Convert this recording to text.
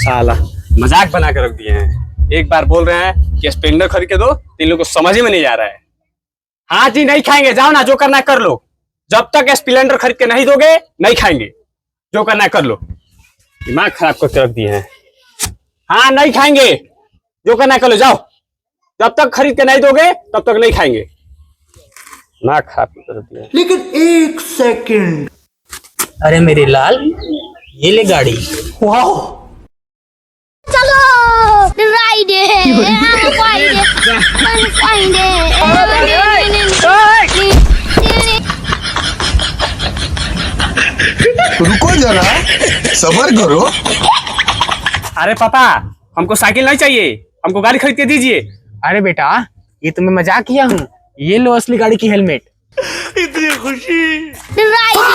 साला मजाक बना कर रख दिए हैं। एक बार बोल रहे हैं कि स्प्लेंडर खरीद के दो, इन लोगों को समझ ही में नहीं आ रहा है। हाँ जी, नहीं खाएंगे, जाओ ना, जो करना है कर लो। जब तक स्प्लेंडर खरीद के नहीं दोगे नहीं खाएंगे, जो करना है कर लो। दिमाग खराब करके रख दिए हैं। हाँ नहीं खाएंगे, जो करना है कर लो, जाओ। जब तक खरीद के नहीं दोगे तब तक नहीं खाएंगे। दिमाग खराब कर दिए हैं। लेकिन एक सेकंड, अरे मेरे लाल, ये ले गाड़ी। वाह, चलो राइड रुको जरा, सबर करो। अरे पापा, हमको साइकिल नहीं चाहिए, हमको गाड़ी खरीद के दीजिए। अरे बेटा, ये तो मैं मजाक किया हूँ। ये लो असली गाड़ी की हेलमेट। इतनी खुशी। राइड